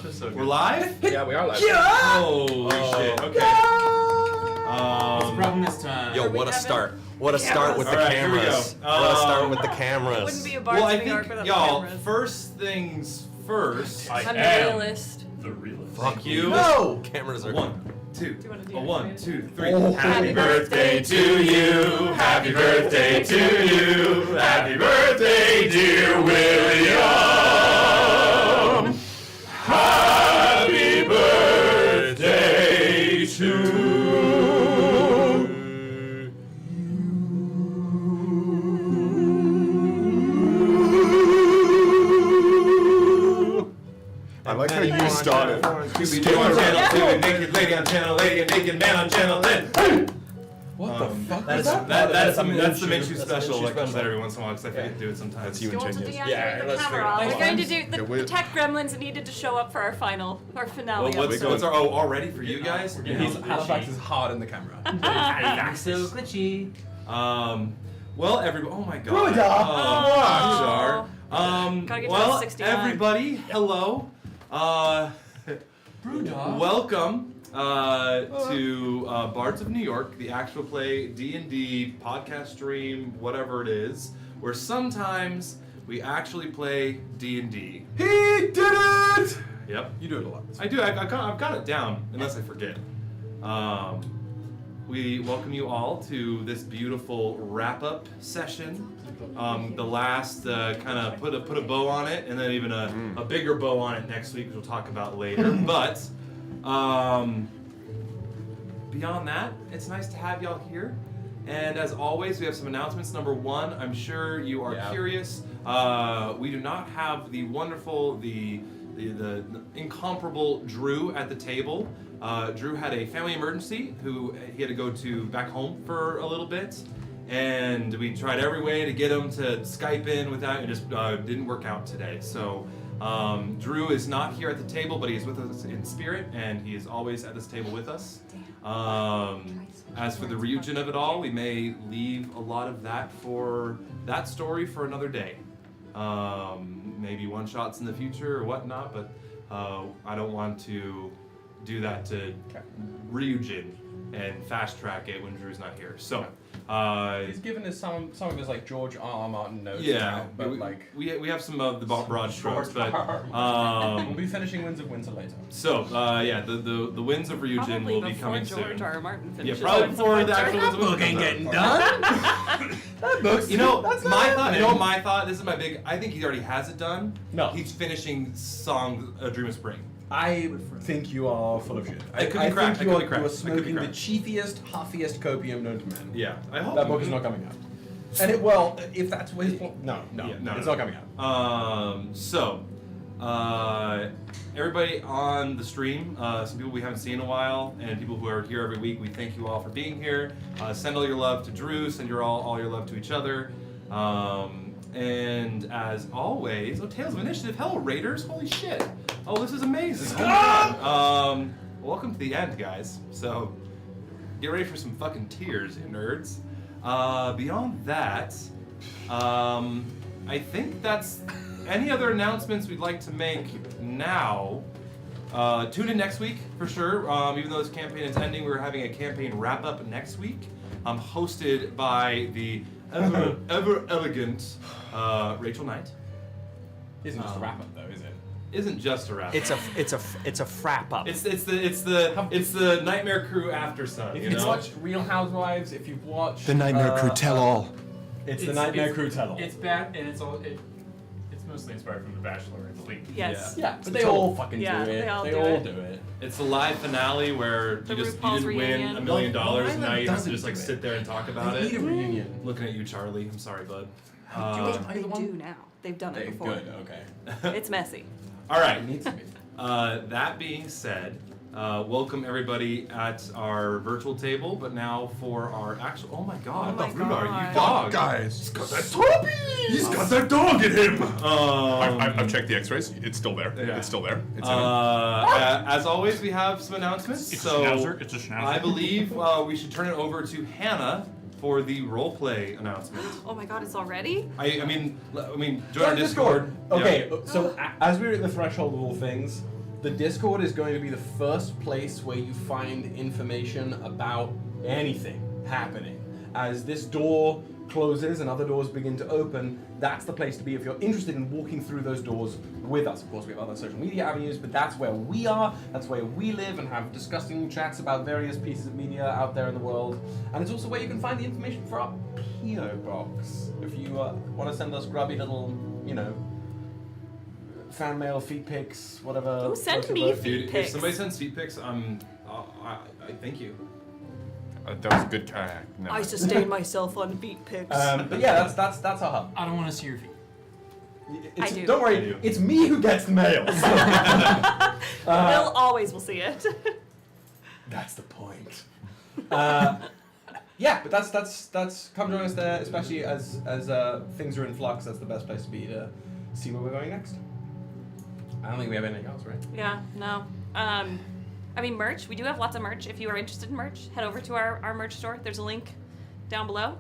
Just so We're live? Yeah, we are live. Holy shit. Okay. What's the problem this time? Yo, what a start. What a start with the All right, here we cameras. go. What a start with the It cameras. wouldn't be a Bards Well, I of New York think, without y'all, cameras. first things first. I'm the realist. The realist. Fuck you. No! Cameras are... 1, 2. Do you wanna do A it? 1, 2, 3. Oh. Happy birthday to you. Happy birthday to you. Happy birthday, dear William. Happy birthday to you. I like how you started. Scooby-Doo on channel 2, and naked lady on channel 8, and naked man on channel 10. What the fuck That's is that? that's the Minshew Minshew special. special that comes out every once in a while because I forget to do it sometimes. That's you Do you and want to 10 years. deactivate Yeah, the let's camera? figure it We're out. going to do Yeah, the we- tech gremlins needed to show up for our finale Well, episode. what's our already for you guys? Yeah, He's Halifax is hard in the camera. Halifax so glitchy. Well, everybody. Oh my God. Oh. Gotta get to Well, 69. everybody. Hello. Welcome to Bards of New York, the actual play D&D podcast stream, whatever it is, where sometimes we actually play D&D. He did it! Yep. You do it a lot. I do. I've got it down, unless I forget. We welcome you all to this beautiful wrap-up session. The last kind of put a bow on it, and then even a bigger bow on it next week, which we'll talk about later. But beyond that, it's nice to have y'all here. And as always, we have some announcements. Number one, I'm sure you are curious. We do not have the wonderful, the incomparable Drew at the table. Drew had a family emergency. He had to go back home for a little bit, and we tried every way to get him to Skype in without. It just didn't work out today. So Drew is not here at the table, but he is with us in spirit, and he is always at this table with us. As for the region of it all, we may leave a lot of that story for another day. Maybe one shots in the future or whatnot, but I don't want to do that to Ryujin and fast track it when Drew's not here. So He's given us some of his like George R. Martin notes. yeah, now, but we have some of the broad strokes, but we'll be finishing Winds of Winter later. so the Winds of Ryujin Probably will be before coming George soon. R. Martin Yeah, finishes probably Winds of before the Winter. actual Winds of Winter comes out. done. That book's You know, that's my not thought. You happening. know, my thought. This is my big. I think he already has it done. No. He's finishing song "Dream of Spring." I think you are full of shit. It could be I cracked. think It you could are, be cracked. you are It could be smoking the cracked. cheefiest, huffiest copium known to man. Yeah, I hope That book is not coming out. And if that's what his point, no, Yeah, no, it's no. not coming out. Everybody on the stream, some people we haven't seen in a while, and people who are here every week, we thank you all for being here. Send all your love to Drew, send all your love to each other. And as always, Tales of Initiative, hello Raiders, holy shit. Oh, this is amazing. Oh my God. Welcome to the end, guys. So, get ready for some fucking tears, you nerds. Beyond that, I think that's any other announcements we'd like to make now. Tune in next week for sure. Even though this campaign is ending, we're having a campaign wrap up next week, hosted by the ever elegant Rachel Knight. Isn't just a wrap up though, is it? Isn't just a wrap. It's a frap up. It's the Nightmare Krew after sun. If You you've know? watched Real Housewives, if you've watched The Nightmare Crew tell all. It's the Nightmare Crew tell all. It's bad, and it's mostly inspired from The Bachelor and Glee. Yes. Yeah, but they all fucking Yeah, do it. they all do it. It's the live finale where The you RuPaul's didn't win reunion. $1 million Love and now you have to doesn't just like do it. sit there and talk about They it. need a reunion. Looking at you, Charlie. I'm sorry, bud. They do now. They've done it before. Good, okay. It's messy. All right. It needs to be. That being said, welcome everybody at our virtual table, but now for our actual. Oh my God! Oh my Rudar, God. you dog! Guys. He's got that toppy. He's got that dog in him! I've checked the X-rays. It's still there. Yeah. It's still there. It's in As always, we have some announcements. It's so a schnauzer. It's a schnauzer. I believe we should turn it over to Hannah for the roleplay announcement. Oh my God, it's already? I mean, join our Discord. Okay, Yeah. so as we're at the threshold of all things, The Discord is going to be the first place where you find information about anything happening. As this door closes and other doors begin to open, that's the place to be if you're interested in walking through those doors with us. Of course, we have other social media avenues, but that's where we are, that's where we live and have disgusting chats about various pieces of media out there in the world. And it's also where you can find the information for our P.O. box. If you want to send us grubby little, fan mail, feed pics, whatever. Ooh, send me feed Dude, if pics. somebody sends feed pics, I thank you. That was a good. No. I sustain myself on feet pics. But yeah, that's our hub. I don't want to see your feet. It's, I do. Don't worry, it's me who gets the mail. Will always will see it. That's the point. Yeah, but that's come join us there, especially as things are in flux. That's the best place to be to see where we're going next. I don't think we have anything else, right? Yeah, no. Merch. We do have lots of merch. If you are interested in merch, head over to our merch store. There's a link down below.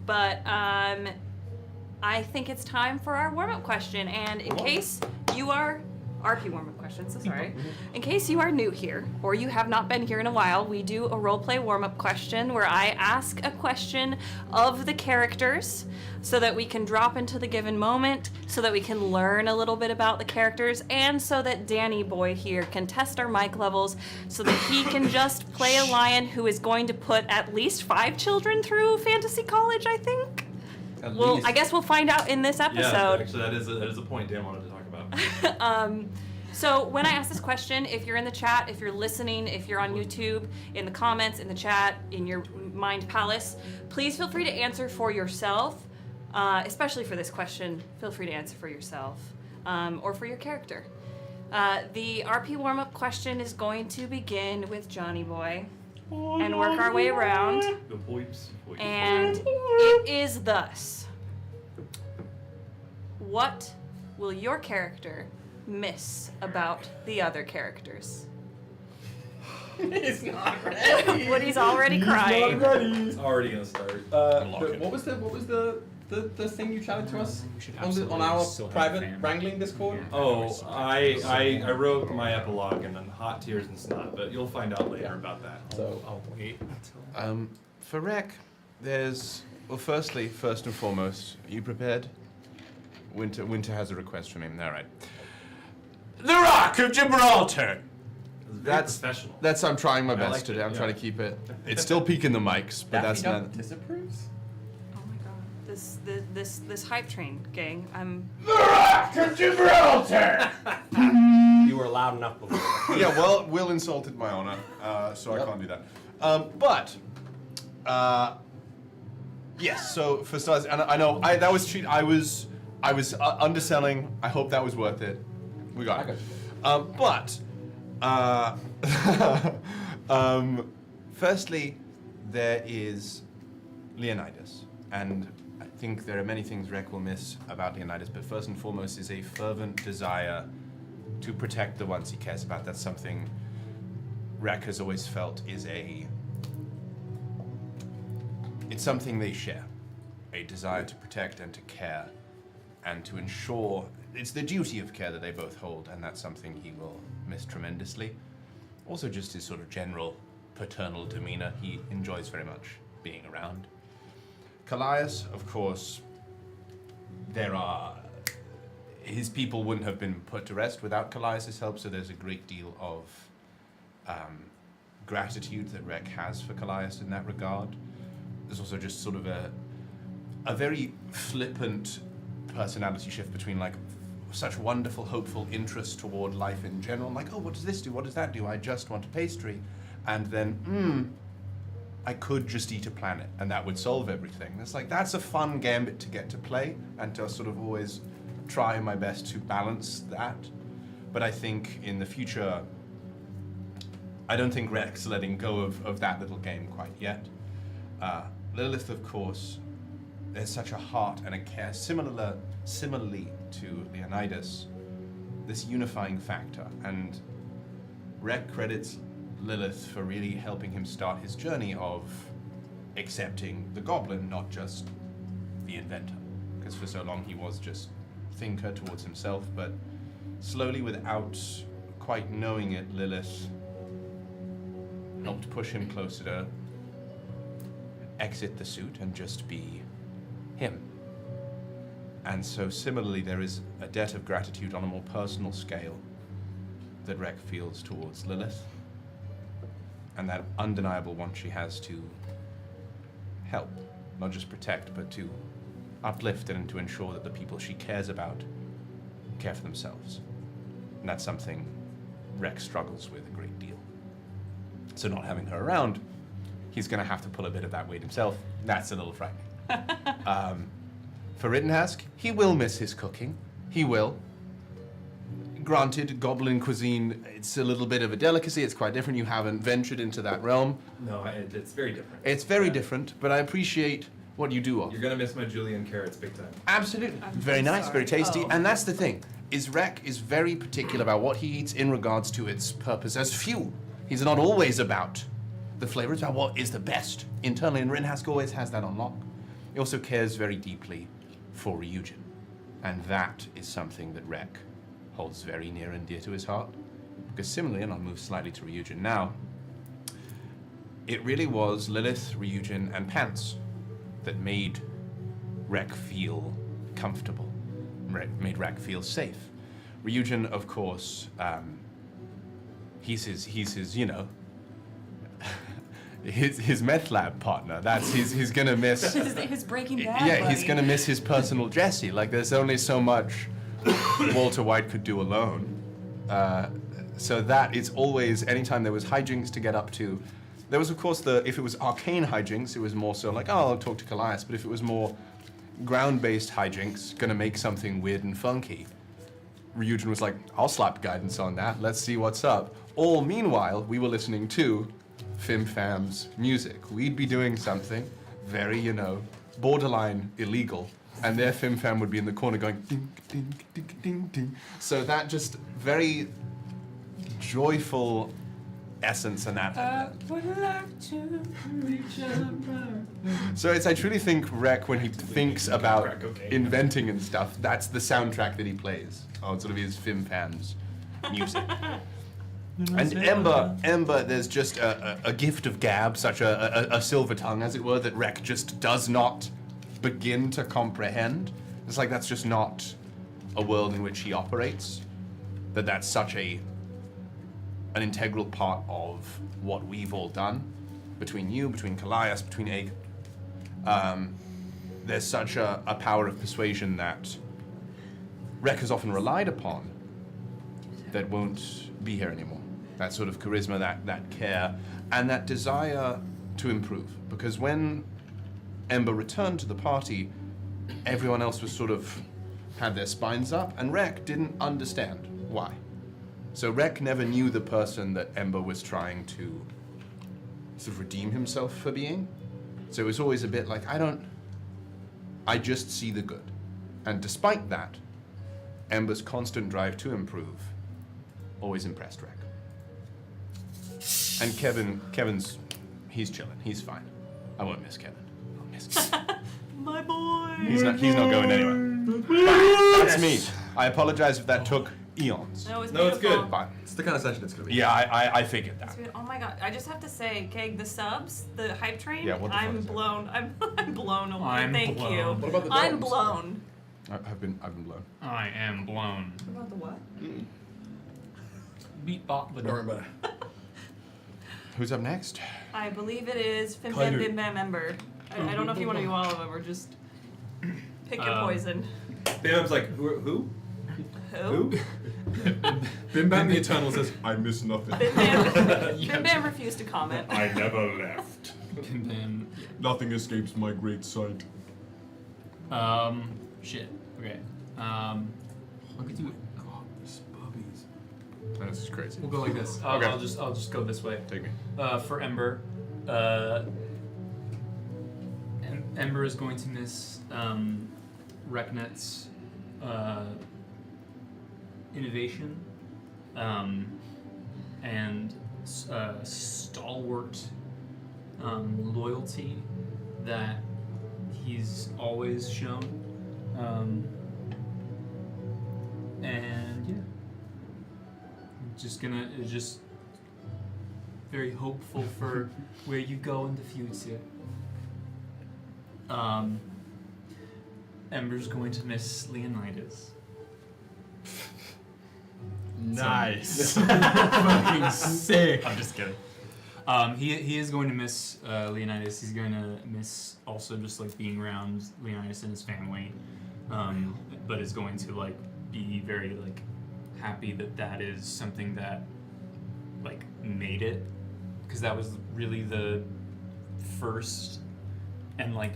But I think it's time for our warm-up question. And in case you are RP warm-up question, so sorry. In case you are new here or you have not been here in a while, we do a roleplay warm-up question where I ask a question of the characters so that we can drop into the given moment, so that we can learn a little bit about the characters, and so that Danny boy here can test our mic levels so that he can just play a lion who is going to put at least 5 children through fantasy college, I think. Well, I guess we'll find out in this episode. Yeah, actually, that is a point Dan wanted to talk about. So when I ask this question, if you're in the chat, if you're listening, if you're on YouTube, in the comments, in the chat, in your mind palace, please feel free to answer for yourself. Especially for this question, feel free to answer for yourself or for your character. The RP warm-up question is going to begin with Johnny Boy and work our way around. The poips. And it is thus. What will your character miss about the other characters? He's not ready. Woody's already crying. Not ready. It's already gonna start. What was the thing you chatted to us on our private wrangling Discord? Oh, I wrote my epilogue and then hot tears and snot, but you'll find out later about that. So I'll wait until. For Rek, there's first and foremost, are you prepared? Winter has a request from him. All right. The Rock of Gibraltar. That's professional. That's I'm trying my best liked today. it, I'm yeah. trying to keep it. It's still peaking the mics, but that's Daffy not. Duck disapproves. Oh my god. This hype train, gang. The Rock of Gibraltar. You were loud enough before. Yeah, well, Will insulted my honor, so I can't do that. Yes. So for starters, and I know that was cheat. I was underselling. I hope that was worth it. We got it. Firstly, there is Leonidas, and I think there are many things Rek will miss about Leonidas, but first and foremost is a fervent desire to protect the ones he cares about. That's something Rek has always felt is it's something they share, a desire to protect and to care, and to ensure. It's the duty of care that they both hold, and that's something he will miss tremendously. Also, just his sort of general paternal demeanor, he enjoys very much being around. Callias, of course, his people wouldn't have been put to rest without Callias' help, so there's a great deal of gratitude that Rek has for Callias in that regard. There's also just sort of a very flippant personality shift between like such wonderful, hopeful interest toward life in general, like, oh, what does this do? What does that do? I just want a pastry. And then, I could just eat a planet and that would solve everything. It's like, that's a fun gambit to get to play and to sort of always try my best to balance that. But I think in the future, I don't think Rek's letting go of that little game quite yet. Lilith, of course, there's such a heart and a care, similarly to Leonidas, this unifying factor. And Rek credits Lilith for really helping him start his journey of accepting the goblin, not just the inventor. Because for so long he was just thinker towards himself, but slowly, without quite knowing it, Lilith helped push him closer to exit the suit and just be him. And so similarly, there is a debt of gratitude on a more personal scale that Rek feels towards Lilith, and that undeniable want she has to help, not just protect, but to uplift and to ensure that the people she cares about care for themselves. And that's something Rek struggles with a great deal. So not having her around, he's going to have to pull a bit of that weight himself. That's a little frightening. For Rittenhask, he will miss his cooking. He will. Granted, goblin cuisine, it's a little bit of a delicacy. It's quite different. You haven't ventured into that realm. No, it's very different. It's very different, but I appreciate what you do offer. You're gonna miss my julienne carrots big time. Absolutely. Very nice, very tasty. And that's the thing, is Rek is very particular about what he eats in regards to its purpose as fuel. He's not always about the flavor, it's about what is the best internally, and Rittenhask always has that on lock. He also cares very deeply for Ryujin, and that is something that Rek holds very near and dear to his heart. Because similarly, and I'll move slightly to Ryujin now, it really was Lilith, Ryujin, and Pants that made Rek feel comfortable, made Rek feel safe. Ryujin, of course, he's his, you know, his meth lab partner. That's he's gonna miss. His Breaking Bad. Yeah, buddy. he's gonna miss his personal Jesse. Like, there's only so much Walter White could do alone. So that is always, anytime there was hijinks to get up to, there was of course if it was arcane hijinks, it was more so like, oh, I'll talk to Callias. But if it was more ground-based hijinks, gonna make something weird and funky, Ryujin was like, I'll slap guidance on that. Let's see what's up. All meanwhile, we were listening to Fim Fam's music. We'd be doing something very, you know, borderline illegal, and their Fim Fam would be in the corner going ding, ding, ding, ding, ding. So that just very joyful essence and that. So I truly think Rek, when he thinks about inventing and stuff, that's the soundtrack that he plays on sort of his Fim Fam's music. And Ember, there's just a gift of gab, such a silver tongue, as it were, that Rek just does not begin to comprehend. It's like that's just not a world in which he operates. That's such an integral part of what we've all done, between you, between Callias, between Aegon. There's such a power of persuasion that Rek has often relied upon that won't be here anymore. That sort of charisma, that care, and that desire to improve. Because when Ember returned to the party, everyone else was sort of had their spines up, and Rek didn't understand why. So Rek never knew the person that Ember was trying to sort of redeem himself for being. So it was always a bit like, I just see the good. And despite that, Ember's constant drive to improve always impressed Rek. And he's chilling. He's fine. I won't miss Kevin. I'll miss Kevin. My boy. He's not going anywhere. That's me. I apologize if that took eons. No, it's No, it's beautiful. good. Fine. It's the kind of session it's gonna be. Yeah, I figured that. Oh my god! I just have to say, Keg, the subs, the hype train. Yeah, what the fuck I'm is that? blown. I'm blown away. I'm Thank blown. you. What about the I'm dogs? blown. I've been blown. I am blown. What about the what? Beat bop the Don't worry door. about it. Who's up next? I believe it is Fim Kylie. Bam Bim Bam Ember. I don't know if you want to do all of them or just pick your poison. Bam's like, who? Who? Bim Bam the Eternal says, I miss nothing. Bim Bam, Bim Bam refused to comment. I never left. And then, Nothing escapes my great sight. shit. Okay. I'll get to it. Oh, these puppies. This is crazy. We'll go like this. Okay. I'll just go this way. Take me. For Ember, Ember is going to miss Reknet's innovation and stalwart loyalty that he's always shown. And yeah, just very hopeful for where you go in the future. Ember's going to miss Leonidas. Nice. Fucking sick. I'm just kidding. He is going to miss Leonidas. He's going to miss also just like being around Leonidas and his family, but is going to like be very like happy that is something that like made it, because that was really the first and like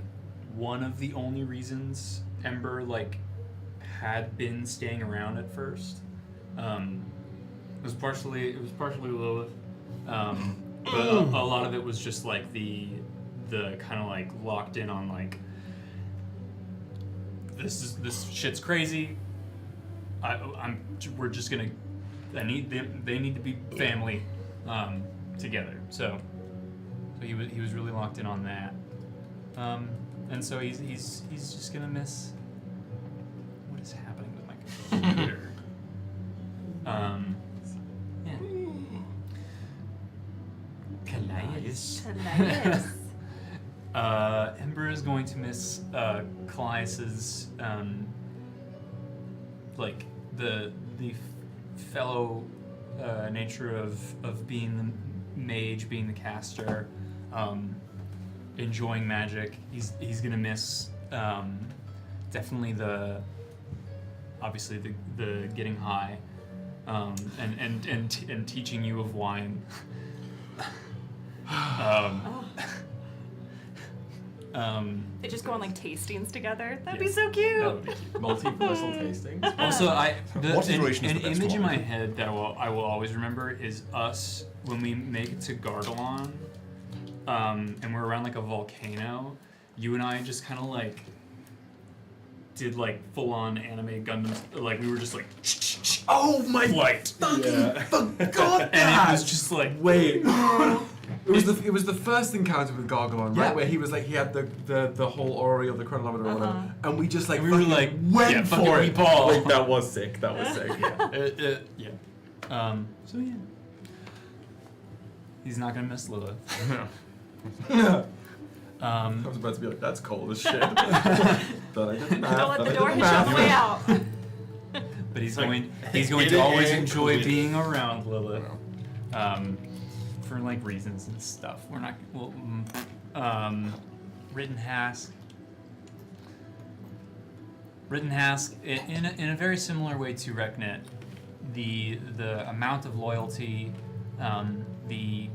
one of the only reasons Ember like had been staying around at first. It was partially Lilith, but a lot of it was just like the kind of like locked in on like this shit's crazy. We're just gonna. They need to be family together. So he was really locked in on that, and so he's just gonna miss what is happening with my computer. Yeah. Callias. Ember is going to miss Callias's like the fellow nature of being the mage, being the caster, enjoying magic. He's gonna miss definitely obviously the getting high, and teaching you of wine. They just go on like tastings together. That'd be so cute. That would be cute. Multi-personal tastings. Also, What iteration is an the best image in one? my head that I will always remember is us when we make it to Gargalon, and we're around like a volcano. You and I just kind of like did like full-on anime Gundam, like we were just like Oh my flight, forgot and that! it was just like Wait. It was the first encounter with Gargalon, right? Yeah. Where he was like he had the whole orrery of the chronometer or whatever, and we just like And we were fucking like, went yeah, fucking for it. Paul. Like, that was sick. That was sick. yeah. So yeah, he's not gonna miss Lilith. I was about to be like, that's cold as shit. But I did math, Don't let but the I door did hit you math. on the way out. But he's Like, going to it always ain't enjoy cool. being around Lilith, for like reasons and stuff. We're not Rittenhask. In a very similar way to Reknet, the amount of loyalty, the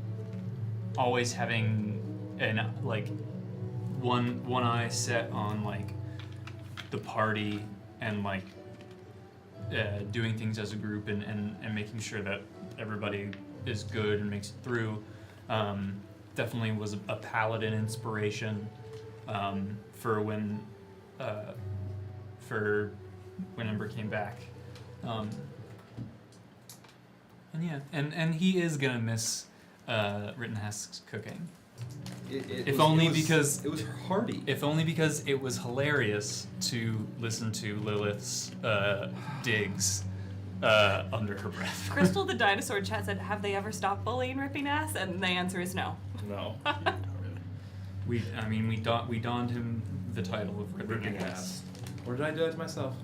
always having an like one eye set on like the party and like doing things as a group and making sure that everybody is good and makes it through. Definitely was a paladin inspiration for when Ember came back. And yeah, and he is gonna miss Rittenhask's cooking. If only because it was hearty. If only because it was hilarious to listen to Lilith's digs under her breath. Crystal the dinosaur chat said, "Have they ever stopped bullying ripping ass?" And the answer is no. No. We donned him the title of ripping ass. Or did I do it to myself?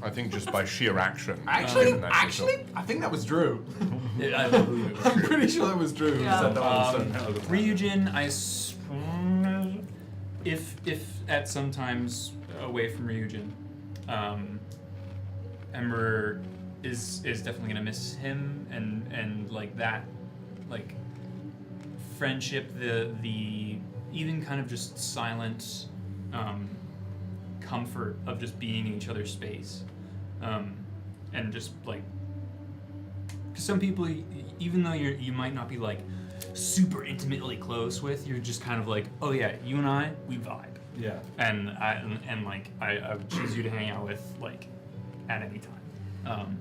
I think just by sheer action. Actually, that's I think that was Drew. I believe it was I'm true. pretty sure that was Drew. who Yeah. said that was Ryujin, if at some times away from Ryujin, Ember is definitely gonna miss him and like that, like friendship, the even kind of just silent comfort of just being in each other's space, and just like, because some people, even though you might not be like super intimately close with, you're just kind of like, oh yeah, you and I, we vibe. Yeah. And I would choose you to hang out with like at any time.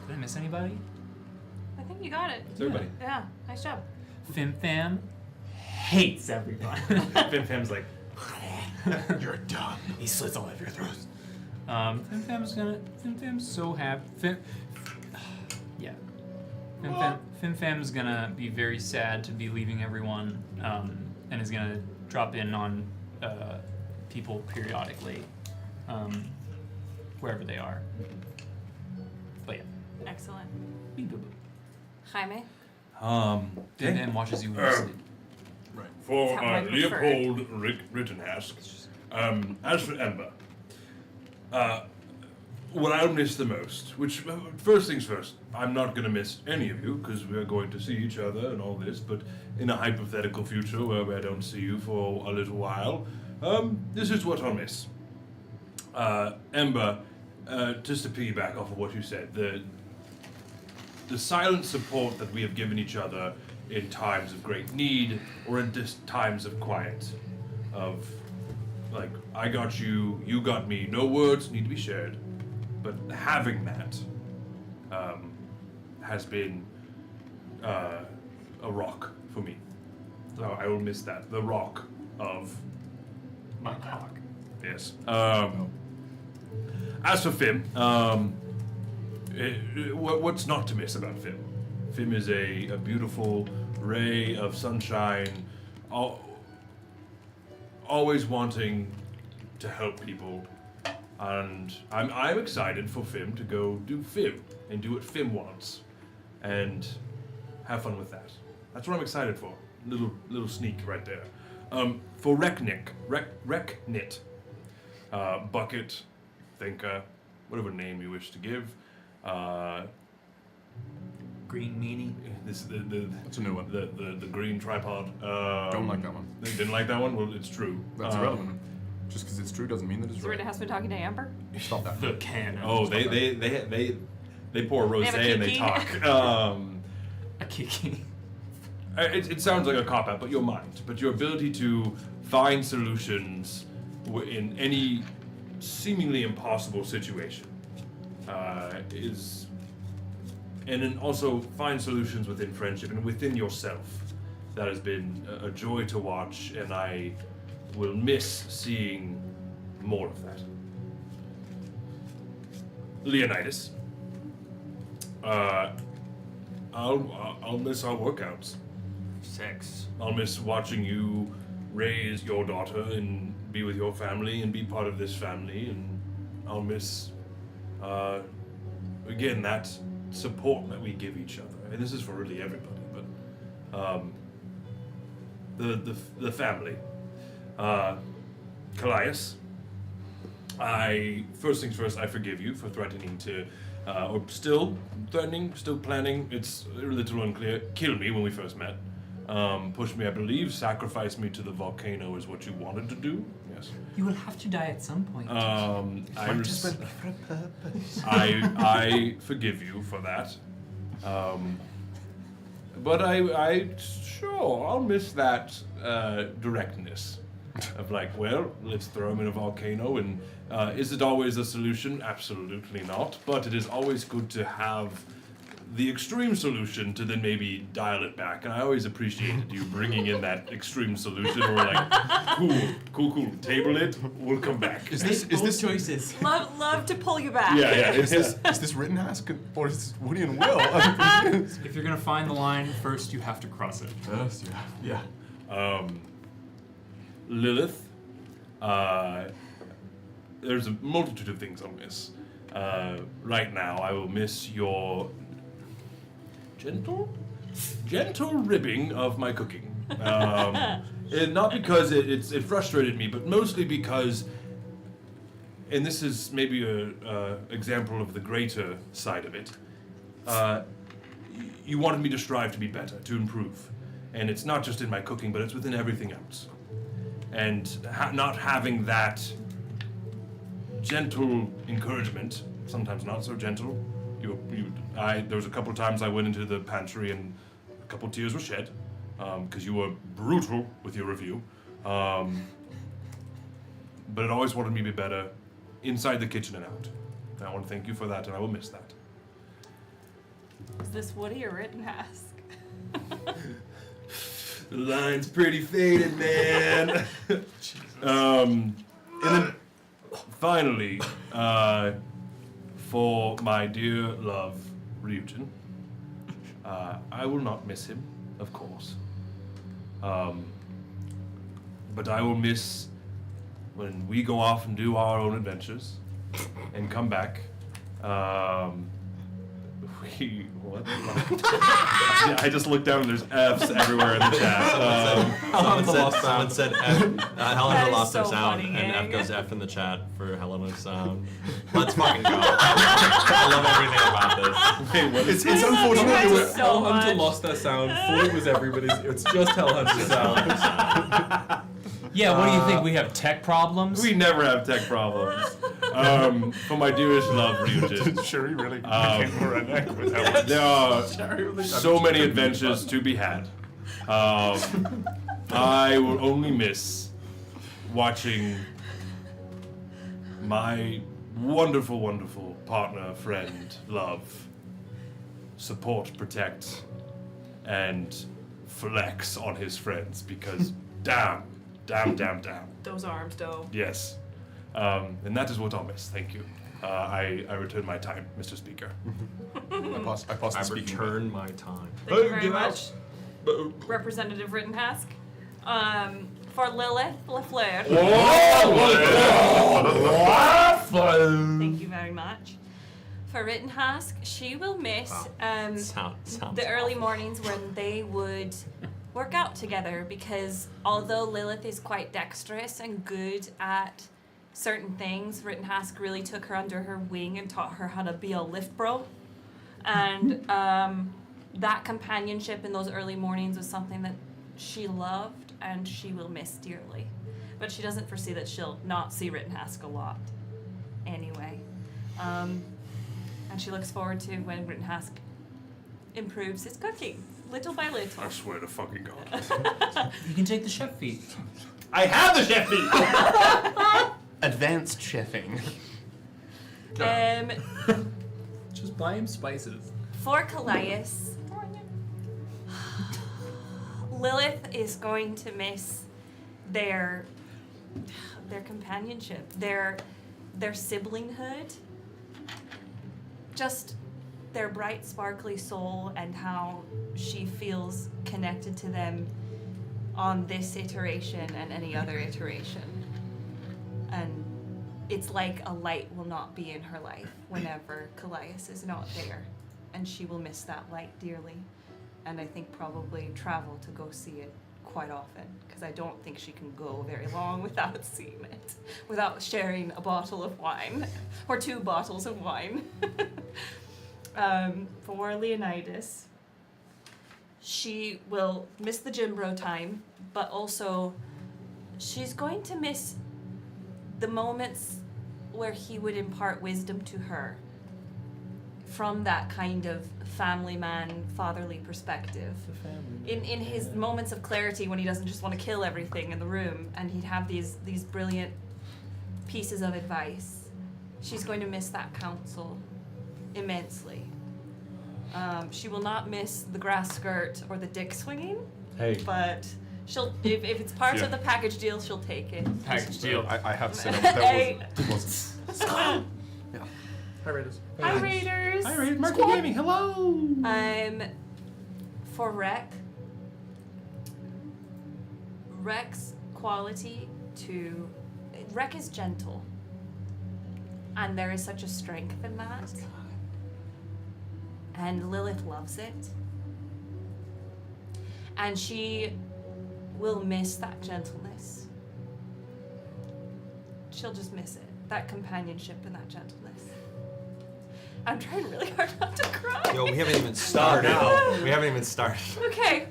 Did I miss anybody? I think you got it. It's everybody. Yeah, nice job. Fim Fam hates everybody. Fim Fam's like, You're dumb. He slits all of your throats. Fim Fam's so happy. Yeah. Fim Fam's gonna be very sad to be leaving everyone, and is gonna drop in on people periodically, wherever they are. But yeah. Excellent. Beep, boop, boop. Jaime? Fim Fam watches you when you sleep. For That's how I prefer Leopold Rittenhask, as for Ember, what I'll miss the most, which, first things first, I'm not going to miss any of you because we're going to see each other and all this, but in a hypothetical future where I don't see you for a little while, this is what I'll miss. Ember, just to piggyback off of what you said, the silent support that we have given each other in times of great need or in just times of quiet, of like, I got you, you got me, no words need to be shared, but having that has been a rock for me. So I will miss that. The rock of My cock. yes. As for Fim, what's not to miss about Fim? Fim is a beautiful ray of sunshine, always wanting to help people, and I'm excited for Fim to go do Fim and do what Fim wants, and have fun with that. That's what I'm excited for. Little sneak right there. For Reknit, Bucket, Thinker, whatever name you wish to give. Green meanie. This is the That's a new one. the green tripod. Don't like that one. They didn't like that one. Well, it's true. That's irrelevant. Just because it's true doesn't mean that it's So right. Rittenhouse been talking to Amber? Stop that. The cannon. Oh, they pour rosé They have a and they kiki? talk. A kiki. It sounds like a cop out, but your mind, but your ability to find solutions in any seemingly impossible situation is, and then also find solutions within friendship and within yourself. That has been a joy to watch, and I will miss seeing more of that. Leonidas, I'll miss our workouts. Sex. I'll miss watching you raise your daughter and be with your family and be part of this family, and I'll miss, again, that support that we give each other. And this is for really everybody, but the family. Callias, first things first, I forgive you for threatening to, or still threatening, still planning, it's a little unclear, kill me when we first met. Push me, I believe, sacrifice me to the volcano is what you wanted to do. Yes. You will have to die at some point. I forgive you for that. But sure, I'll miss that directness of like, well, let's throw him in a volcano, and is it always a solution? Absolutely not. But it is always good to have the extreme solution to then maybe dial it back. And I always appreciated you bringing in that extreme solution. We're like, cool, table it, we'll come back. Is this choices? Love to pull you back. Yeah, Is this Rittenhouse or is this Woody and Will? If you're gonna find the line, first you have to cross it. Yes, yeah. Lilith, there's a multitude of things I'll miss. Right now, I will miss your gentle ribbing of my cooking. And not because it frustrated me, but mostly because, and this is maybe a example of the greater side of it, you wanted me to strive to be better, to improve. And it's not just in my cooking, but it's within everything else. And not having that gentle encouragement, sometimes not so gentle. There was a couple of times I went into the pantry and a couple of tears were shed because you were brutal with your review. But it always wanted me to be better inside the kitchen and out. And I want to thank you for that, and I will miss that. Is this Woody or Rittenhouse? The line's pretty faded, man. And then finally, for my dear love, Ryujin, I will not miss him, of course. But I will miss when we go off and do our own adventures and come back. What? I just looked down and there's F's everywhere in the chat. Someone said F. Helena is lost her so sound, funny, and gang. F goes F in the chat for Helena's sound. Let's fucking go. I love everything about this. Wait, what is It's unfortunate Thank you that so Hellhunter much. lost their sound. Thought it was everybody's. It's just Hellhunter's sound. Yeah, what do you think? We have tech problems? We never have tech problems. For my dearest love, Ryujin. Sherry really became a redneck with that. There are so many adventures to be had. I will only miss watching my wonderful, wonderful partner, friend, love, support, protect, and flex on his friends because damn. Those arms, though. Yes. And that is what I'll miss. Thank you. I return my time, Mr. Speaker. I pass the I speaking. return my time. Thank you very much, Representative Rittenhask. For Lilith Lafleur. Thank you very much. For Rittenhask, she will miss Sounds the early mornings when they would work out together, because although Lilith is quite dexterous and good at certain things, Rittenhask really took her under her wing and taught her how to be a lift bro. And that companionship in those early mornings was something that she loved and she will miss dearly. But she doesn't foresee that she'll not see Rittenhask a lot anyway. And she looks forward to when Rittenhask improves his cooking, little by little. I swear to fucking God. You can take the chef feat. I have the chef feet! Advanced chefing. Just buy him spices. For Calais, Lilith is going to miss their companionship, their siblinghood, just their bright, sparkly soul, and how she feels connected to them on this iteration and any other iteration. And it's like a light will not be in her life whenever Calais is not there. And she will miss that light dearly. And I think probably travel to go see it quite often, because I don't think she can go very long without seeing it, without sharing a bottle of wine, or 2 bottles of wine. For Leonidas, she will miss the gym bro time, but also she's going to miss the moments where he would impart wisdom to her from that kind of family man, fatherly perspective. In his moments of clarity when he doesn't just want to kill everything in the room, and he'd have these brilliant pieces of advice. She's going to miss that counsel immensely. She will not miss the grass skirt or the dick swinging, but she'll if it's part of the package deal, she'll take it. Package deal. I have said Hey. that was Hi, Raiders. Hi, Raiders. Hi, Raid Marky Gaming, hello! For Rec's quality to... Rec is gentle. And there is such a strength in that. And Lilith loves it. And she will miss that gentleness. She'll just miss it. That companionship and that gentleness. I'm trying really hard not to cry. Yo, we haven't even started. We haven't even started. Okay.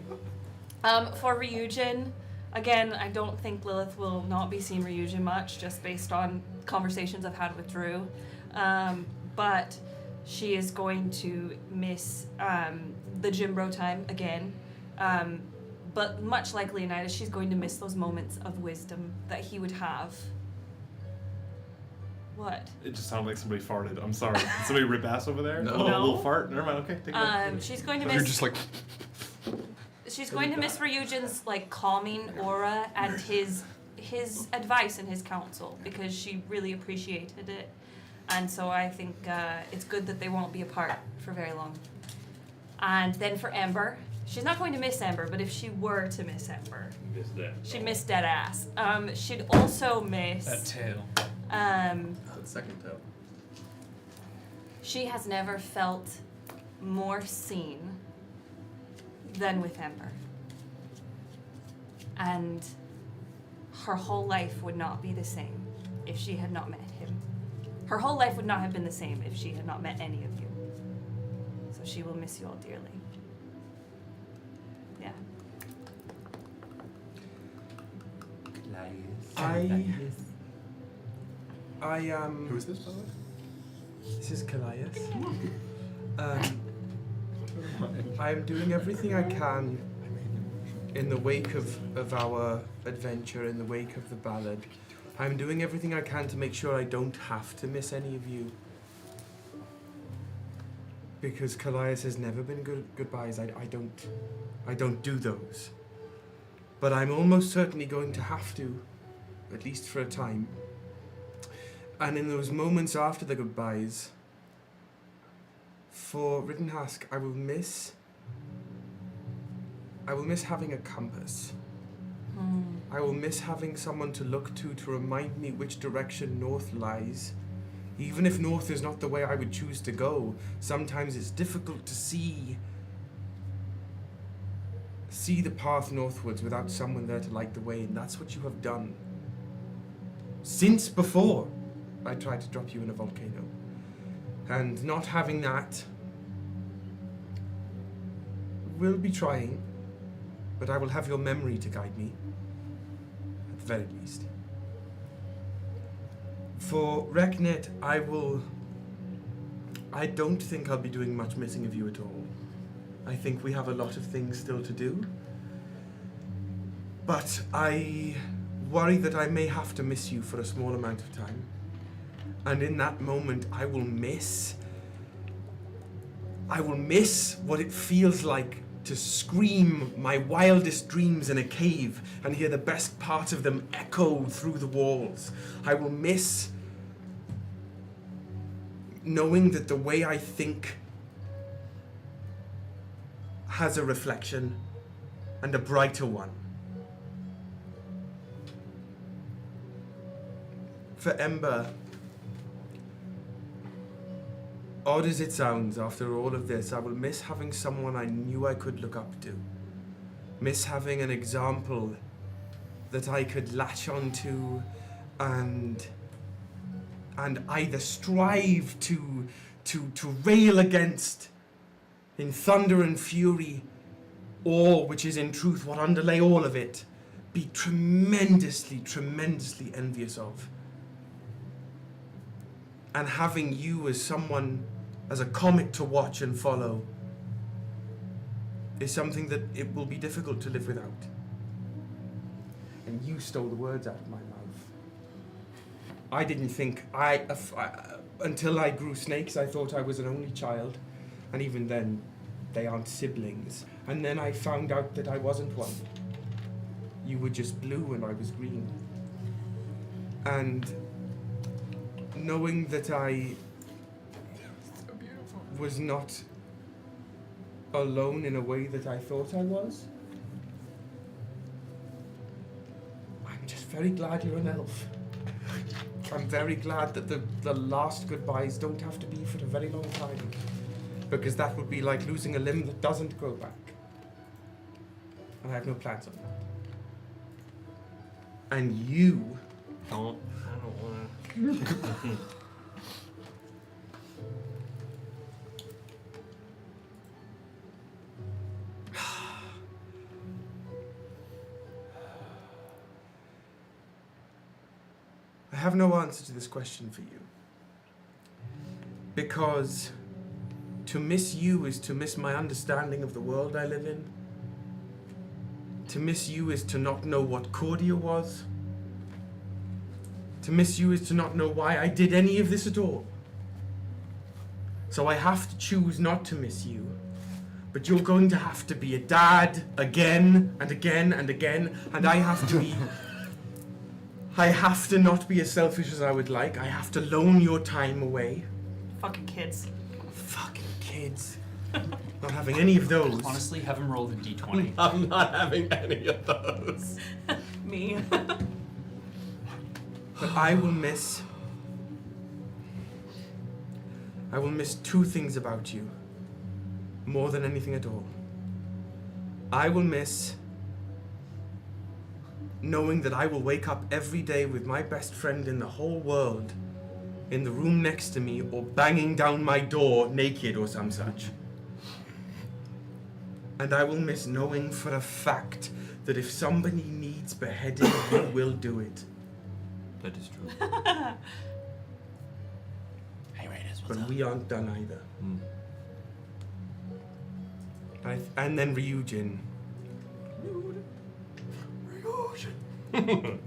For Ryujin, again, I don't think Lilith will not be seeing Ryujin much, just based on conversations I've had with Drew. But she is going to miss the gym bro time again. But much like Leonidas, she's going to miss those moments of wisdom that he would have. What? It just sounded like somebody farted. I'm sorry. Did somebody rip ass over there? No. A little fart? Never mind. Okay, take it back. She's going to You're miss. just like. She's going to miss Ryujin's like calming aura and his advice and his counsel, because she really appreciated it, and so I think it's good that they won't be apart for very long. And then for Ember, she's not going to miss Ember, but if she were to miss Ember, she'd miss dead ass. She'd also miss That tail. That second tail. She has never felt more seen than with Ember. And her whole life would not be the same if she had not met him. Her whole life would not have been the same if she had not met any of you. So she will miss you all dearly. Yeah. Who is this, by the way? This is Callias. I'm doing everything I can in the wake of our adventure, in the wake of the Ballad. I'm doing everything I can to make sure I don't have to miss any of you. Because Callias has never been good goodbyes. I don't do those. But I'm almost certainly going to have to, at least for a time. And in those moments after the goodbyes, for Rittenhask, I will miss having a compass. I will miss having someone to look to remind me which direction north lies. Even if north is not the way I would choose to go, sometimes it's difficult to see the path northwards without someone there to light the way, and that's what you have done. Since before I tried to drop you in a volcano. And not having that, will be trying, but I will have your memory to guide me, at the very least. For Reknet, I don't think I'll be doing much missing of you at all. I think we have a lot of things still to do. But I worry that I may have to miss you for a small amount of time. And in that moment, I will miss what it feels like to scream my wildest dreams in a cave and hear the best part of them echo through the walls. I will miss knowing that the way I think has a reflection, and a brighter one. For Ember, odd as it sounds, after all of this, I will miss having someone I knew I could look up to. Miss having an example that I could latch onto and either strive to rail against in thunder and fury, or, which is in truth what underlay all of it, be tremendously, tremendously envious of. And having you as someone, as a comic to watch and follow, is something that it will be difficult to live without. And you stole the words out of my mouth. I didn't think, until I grew snakes, I thought I was an only child. And even then, they aren't siblings. And then I found out that I wasn't one. You were just blue and I was green. And knowing that I was not alone in a way that I thought I was, I'm just very glad you're an elf. I'm very glad that the last goodbyes don't have to be for a very long time, because that would be like losing a limb that doesn't grow back. And I have no plans on that. And you... I don't want to... I have no answer to this question for you. Because to miss you is to miss my understanding of the world I live in. To miss you is to not know what Cordia was. To miss you is to not know why I did any of this at all. So I have to choose not to miss you. But you're going to have to be a dad again and again and again, and I have to be... I have to not be as selfish as I would like. I have to loan your time away. Fucking kids. Fucking kids. Not having any of those. Honestly, have him roll the d20. I'm not having any of those. Me. But I will miss two things about you. More than anything at all. I will miss knowing that I will wake up every day with my best friend in the whole world in the room next to me or banging down my door naked or some such. And I will miss knowing for a fact that if somebody needs beheading, you will do it. That is true. Hey, Raiders, But what's up? we aren't done either. Mm. And then Ryujin. It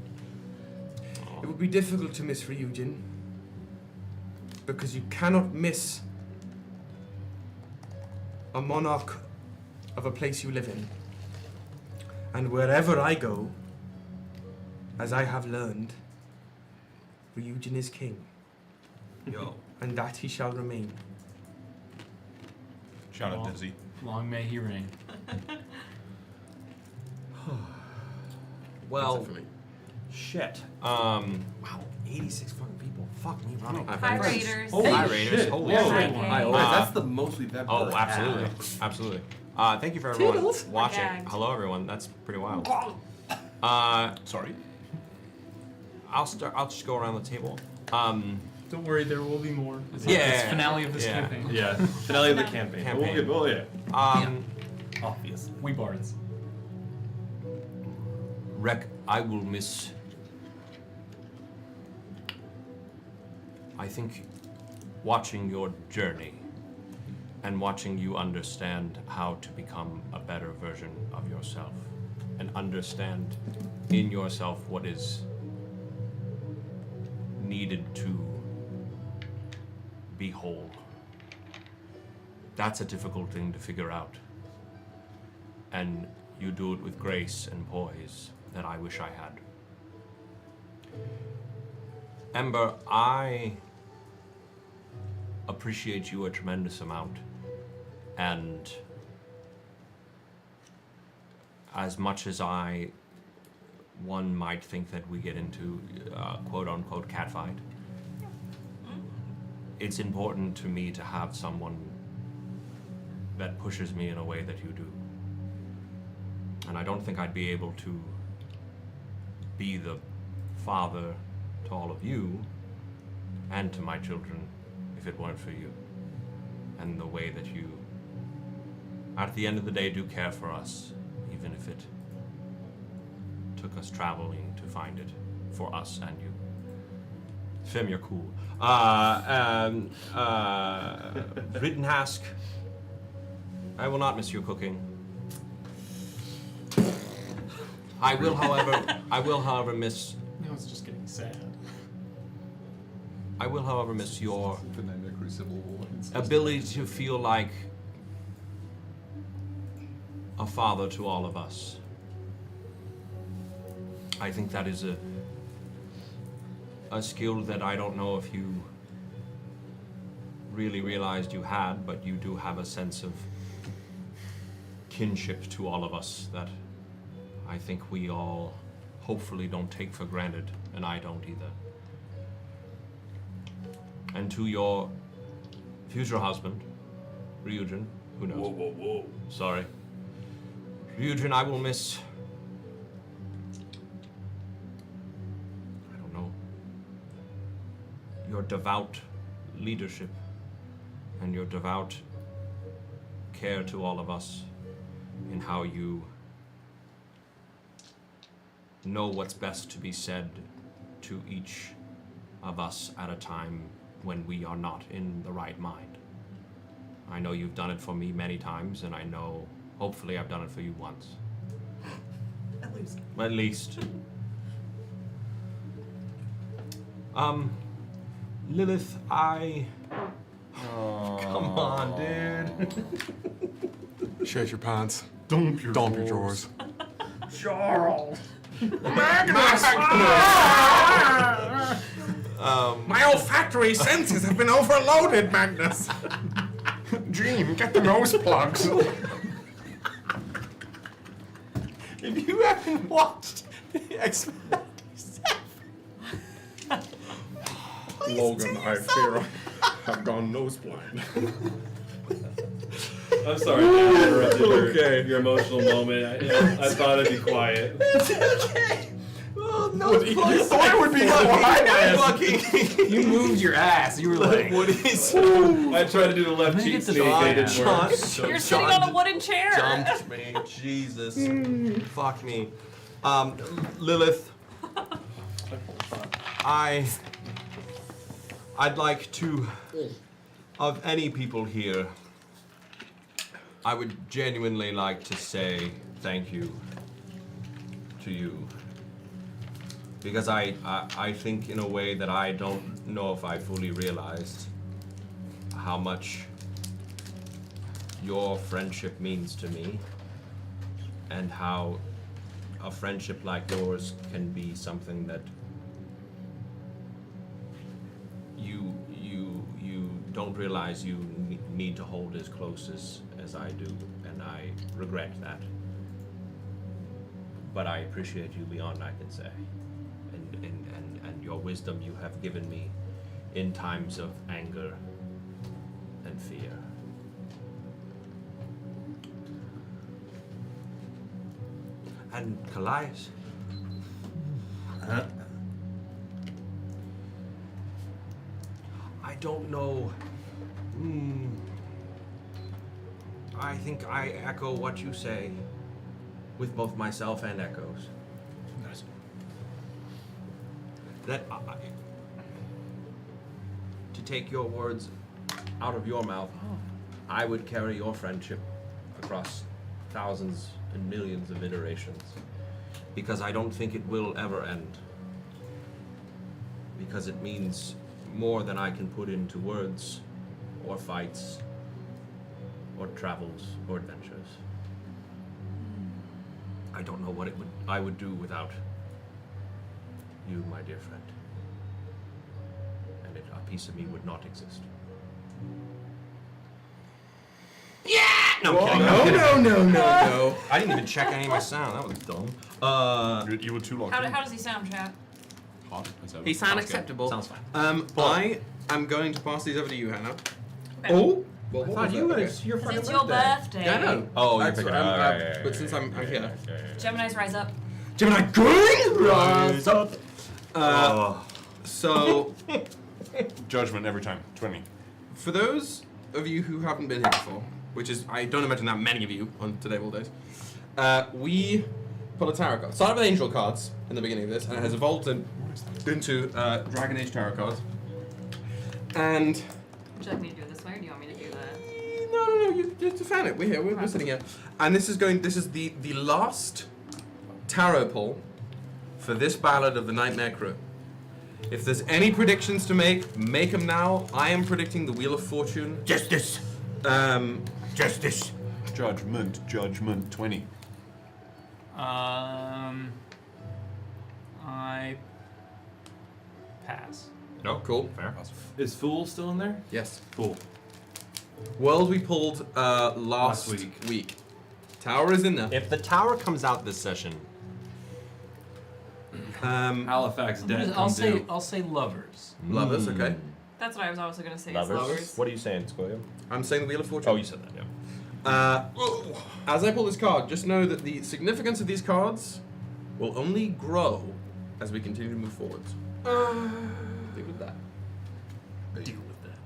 would be difficult to miss Ryujin because you cannot miss a monarch of a place you live in. And wherever I go, as I have learned, Ryujin is king. Yo. And that he shall remain. Shout out Dizzy. Long may he reign. Well, That's it for me. shit. Wow, 86 fucking people. Fuck me running. Hi, Raiders. Hi, Raiders. Holy Whoa. shit. Hi, Oh, gang. that's the most we've ever Oh, had. absolutely. Absolutely. Thank you for everyone Toodles. watching. Gagged. Hello, everyone. That's pretty wild. Sorry. I'll just go around the table. Don't worry, there will be more. It's Yeah. the finale of this Yeah. campaign. Yeah, finale of the campaign. Campaign. Oh, yeah. Obviously. We bards. Rek, I will miss. I think watching your journey and watching you understand how to become a better version of yourself and understand in yourself what is needed to be whole. That's a difficult thing to figure out. And you do it with grace and poise that I wish I had. Ember, I appreciate you a tremendous amount. And as much as one might think that we get into quote unquote catfight, it's important to me to have someone that pushes me in a way that you do. And I don't think I'd be able to be the father to all of you and to my children if it weren't for you. And the way that you, at the end of the day, do care for us, even if it took us traveling to find it for us and you. Fim, you're cool. Rittenhask, I will not miss your cooking. I will, however, miss. Now it's just getting sad. I will, however, miss your The Nightmare Krew Civil War. ability to feel like a father to all of us. I think that is a skill that I don't know if you really realized you had, but you do have a sense of kinship to all of us that I think we all hopefully don't take for granted, and I don't either. And to your future husband, Ryujin, who knows? Whoa. Sorry. Ryujin, I will miss. I don't know. Your devout leadership and your devout care to all of us in how you know what's best to be said to each of us at a time when we are not in the right mind. I know you've done it for me many times, and I know, hopefully, I've done it for you once. At least. Lilith, I... Come on, dude. Shed your pants. Dump your drawers. Charles! My olfactory senses have been overloaded, Magnus. dream. Get the nose plugs. If you haven't watched X-Men, Logan, I fear I've gone nose blind. I'm sorry, Dan, I interrupted Okay. your emotional moment. I thought I'd be quiet. it's okay. Well, no plugs. I would be quiet. You moved your ass. You were like, What is? I tried to do the left Let me cheek get the sneak. thought It didn't out. work. You're sitting on a wooden chair. Jumped me, Jesus. Fuck me. Lilith, I'd like to, of any people here, I would genuinely like to say thank you to you. Because I think in a way that I don't know if I fully realized how much your friendship means to me, and how a friendship like yours can be something that you don't realize you need to hold as close as I do, and I regret that. But I appreciate you beyond I can say, and your wisdom you have given me in times of anger and fear. And Callias. I don't know. I think I echo what you say with both myself and Echoes. Nice. That to take your words out of your mouth, I would carry your friendship across thousands and millions of iterations, because I don't think it will ever end, because it means more than I can put into words or fights or travels or adventures. I don't know what I would do without you, my dear friend. And a piece of me would not exist. Yeah! No, I'm kidding. No. I didn't even check any of my sound. That was dumb. You were too long. How does he sound, chat? Hot as ever. He sounds Sounds good. acceptable. Sounds fine. I am going to pass these over to you, Hannah. Okay. Oh! Well, I what thought was you that? guys, your Because fucking it's your birthday. Yeah, I know. Oh, you're that's picking right. up. Yeah, But since I'm here. Geminis rise up. Gemini Green! Rise up! So, Judgment every time. 20. for those of you who haven't been here before, which is, I don't imagine that many of you on Today of All Days, we pull a tarot card. Started with angel cards in the beginning of this, and it has evolved into Dragon Age tarot cards. And Would you like me to do it this way, or do you want me to do that? no, you just fan it. We're here. We're sitting here, and this is the last tarot pull for this ballad of the Nightmare Krew. If there's any predictions to make them now. I am predicting the Wheel of Fortune. Justice. Justice. Judgment. 20. I pass. No, Cool. Fair. Is Fool still in there? Yes. Fool. World we pulled last week. Tower is in there. If the tower comes out this session, Halifax dead. I'll come due. say lovers. Lovers, okay. That's what I was also going to say. is lovers. What are you saying, Squilliam? I'm saying the Wheel of Fortune. Oh, you said that. Yeah. As I pull this card, just know that the significance of these cards will only grow as we continue to move forwards. Deal with that. Deal with that.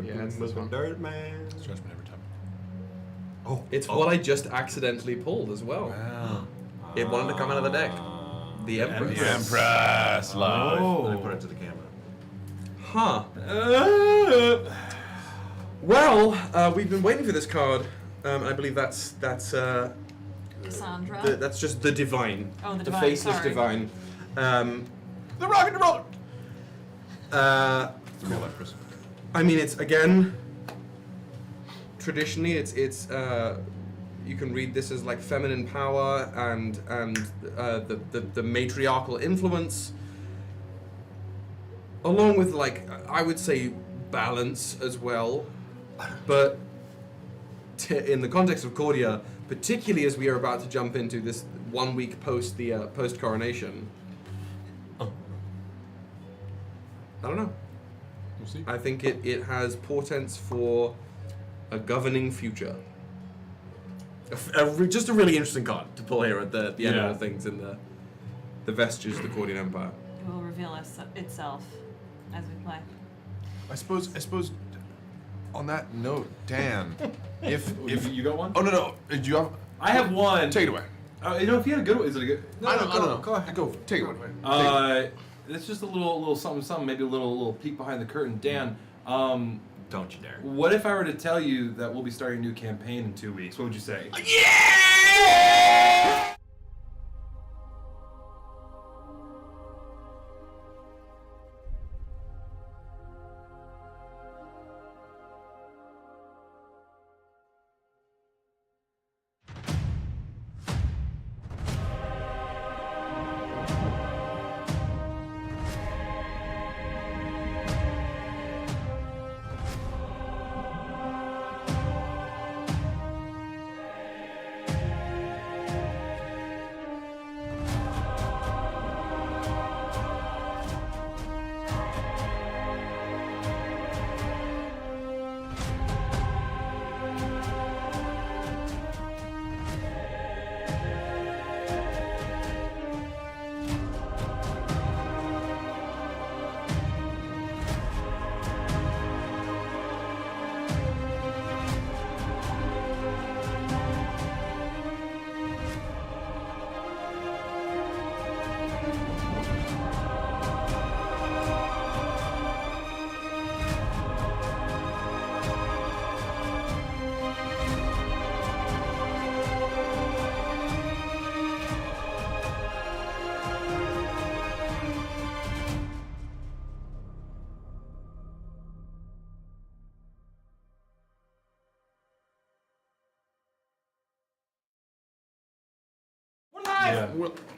Yeah, it's this one. Dirt man. It's judgment every time. Oh, It's what I just accidentally pulled as well. Wow. It wanted to come out of the deck. The Empress. The Empress. Live. Let me put it to the camera. Huh. Well, we've been waiting for this card. I believe that's Cassandra. that's just the divine. Oh, the The divine, faceless sorry. divine. The rock and roller. It's real Empress. I mean, it's again. Traditionally, it's you can read this as like feminine power and the matriarchal influence, along with like I would say balance as well. But in the context of Cordia, particularly as we are about to jump into this 1 week post the post coronation, I don't know. We'll see. I think it has portents for a governing future. Just a really interesting card to pull here at the end of all things in the vestiges of the Cordian Empire. It will reveal itself as we play. I suppose. On that note, Dan, if you got one? Oh no, do you have? I have one. Take it away. You know, if you had a good one, is it a good? I don't know. Go ahead. Go. Take it away. It's just a little something, maybe a little peek behind the curtain. Dan, Don't you dare. what if I were to tell you that we'll be starting a new campaign in 2 weeks? What would you say? Yeah.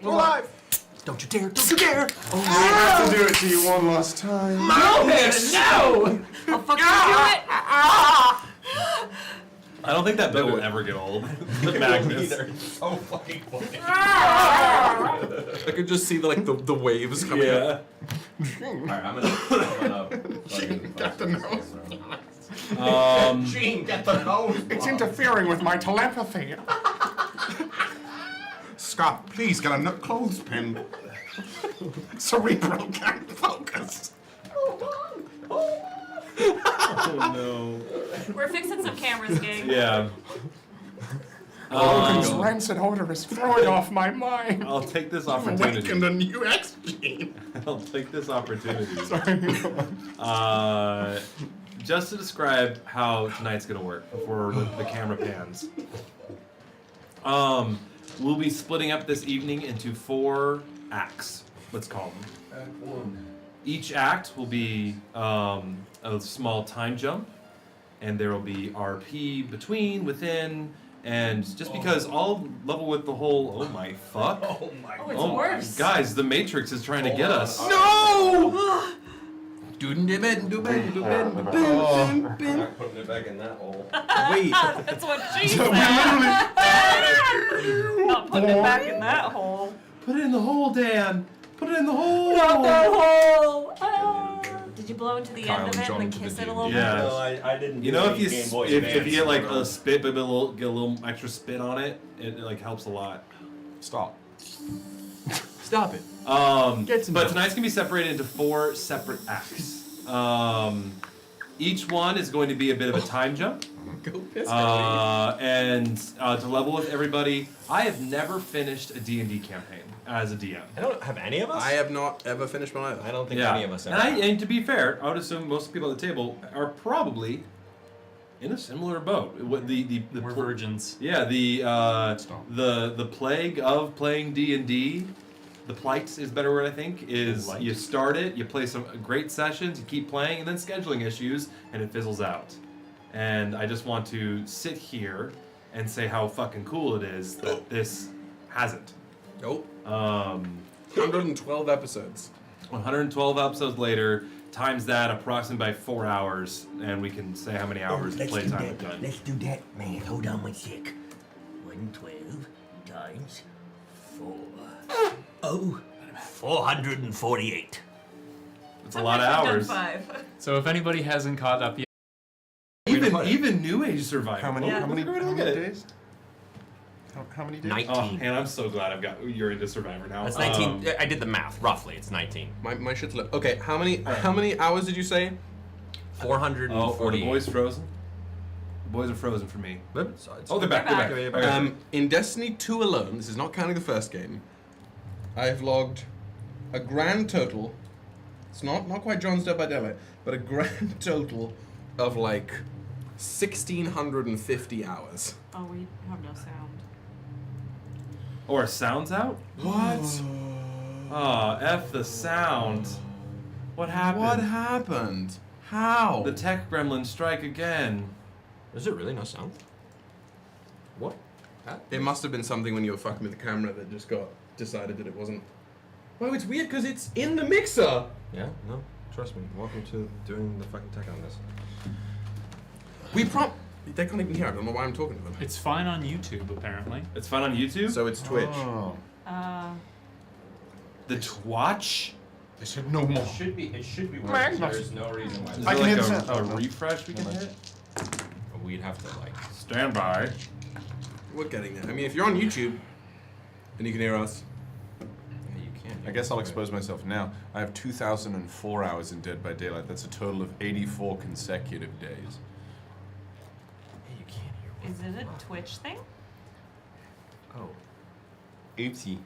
We're live. Don't you dare! Don't you dare! I have to do it to you one last time. I'll fucking do it! I don't think that bit will ever get old. Magnus. So fucking funny. I could just see the waves coming Yeah. Alright, I'm gonna Gene, get the nose. Gene, get the nose. It's interfering with my telepathy. Scott, please get a clothespin. Cerebral can't focus. Oh no. We're fixing some cameras, gang. Yeah. Logan's rancid odor is throwing off my mind. I'll take this opportunity. Awaken the new X gene. I'll take this opportunity. Sorry. Just to describe how tonight's gonna work before the camera pans. We'll be splitting up this evening into 4 acts. Let's call them. Act 1. Each act will be a small time jump, and there will be RP between, within, and just because I'll level with the whole. Oh my fuck! Oh my god. It's worse. Guys, the Matrix is trying to get us. No! I'm not putting it back in that hole. Wait. That's what she said. Not putting it back in that hole. Put it in the hole, Dan. Put it in the hole. Not that hole. Did you blow into the Kyle end of and it John and to then the kiss it a DMs. little Yeah. bit? No, I didn't. You know, if you Game Boy if you Advance, get like so- a spit, but get a little extra spit on it, it like helps a lot. Stop. Stop it. But tonight's gonna be separated into 4 separate acts. Each one is going to be a bit of a time jump. Go piss And to level with everybody, I have never finished a D&D campaign as a DM. I don't have any of us. I have not ever finished one either. I don't think any of us have. And to be fair, I would assume most people at the table are probably in a similar boat. What the We're virgins. Yeah, the plague of playing D&D, the plight is a better word I think, is you start it, you play some great sessions, you keep playing, and then scheduling issues, and it fizzles out. And I just want to sit here and say how fucking cool it is that this hasn't. Nope. 112 112 episodes. 112 episodes later, times that approximately by 4 hours, and we can say how many hours let's do playtime that. we've done. Let's do that, man. Hold on one sec. 112 times 4. Oh, 448. It's a lot of hours. 5. So if anybody hasn't caught up yet, Even New Age Survivor. How many? Yeah. How many? Look How at many it. days? How many days? 19. Oh, and I'm so glad you're into Survivor now. That's 19. I did the math. Roughly, it's 19. My shit's lit. Okay, how many hours did you say? 448. Oh, are the boys frozen? The boys are frozen for me. Oh, they're back. They're back. Okay. In Destiny 2 alone, this is not counting the first game, I've logged a grand total. It's not quite John's Dead by Daylight, but a grand total of like 1,650 hours. Oh, we have no sound. Or sounds out? What? Oh, F the sound. What happened? What happened? How? The tech gremlins strike again. Is it really no sound? What? It must have been something when you were fucking with the camera that just decided that it wasn't. Well, it's weird because it's in the mixer. Yeah, no. Trust me. Welcome to doing the fucking tech on this. They can't even hear it. I don't know why I'm talking to them. it's fine on YouTube apparently. It's fun on YouTube? So it's Twitch. Oh. The Twatch? They said no more. It should be working. There's no reason why. Is I there can like hit a no. refresh we can hit? We'd have to like. Stand by. We're getting there. I mean, if you're on YouTube and you can hear us, Yeah, you can't. I guess I'll expose myself now. I have 2,004 hours in Dead by Daylight. That's a total of 84 consecutive days. You can't hear. Is it a Twitch thing? Oh. 80.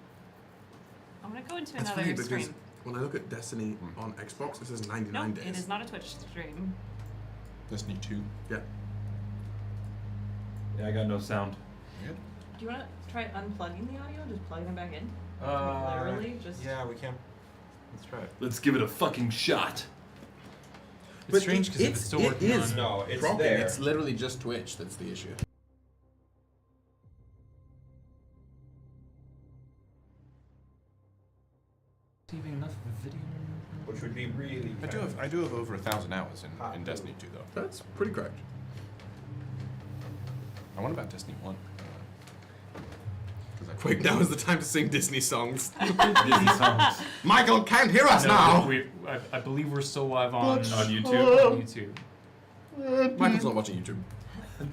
I'm gonna go into that's another funny because stream. when I look at Destiny on Xbox, it says 99 No, days. it is not a Twitch stream. Destiny 2. Yeah. Yeah, I got no sound. Do you want to try unplugging the audio? Just plugging it back in? Uh, Literally, just. Yeah, we can. Let's try it. Let's give it a fucking shot. It's strange because it's still working on. No, it's Propping. there. It's literally just Twitch that's the issue. Receiving enough video. Which would be really. I do have over 1,000 hours in Destiny 2 though. That's pretty correct. I wonder about Destiny 1. Wait, now is the time to sing Disney songs. Disney songs. Michael can't hear us No, now. I believe we're still live on YouTube? On YouTube. Michael's not watching YouTube.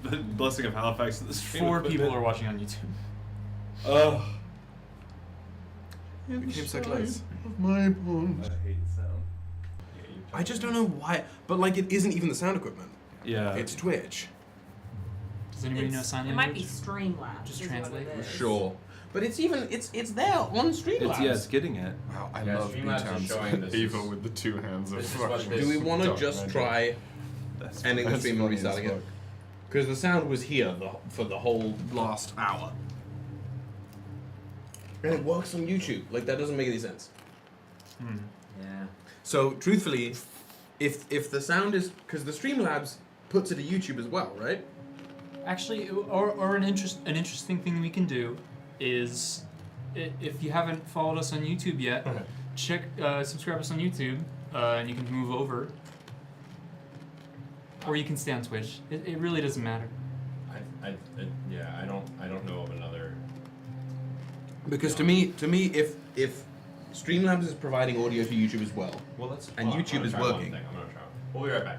The blessing of Halifax to the stream. 4 people are watching on YouTube. Oh. We came so close. My bones. I hate sound. I just don't know why, but like it isn't even the sound equipment. Yeah. It's Twitch. Does anybody know sign It language? might be Streamlabs. Just is translate. What it is. Sure. But it's there on Streamlabs. It's getting it. Wow, I Yeah, love Streamlabs is showing B-Town's this Eva is- with the 2 hands of this is what fucking. this- Do we want to dark just magic. try That's ending the That's stream and funny restart as again? fuck. Because the sound was here for the whole last hour. And it works on YouTube. Like, that doesn't make any sense. Yeah. So, truthfully, if the sound is... Because the Streamlabs puts it to YouTube as well, right? Actually, or an interesting thing we can do is, if you haven't followed us on YouTube yet, subscribe us on YouTube, and you can move over, or you can stay on Twitch. It really doesn't matter. I don't know of another. Because to me, if Streamlabs is providing audio to YouTube as well, Well, let's. And YouTube is working. I'm gonna try. We'll be right back.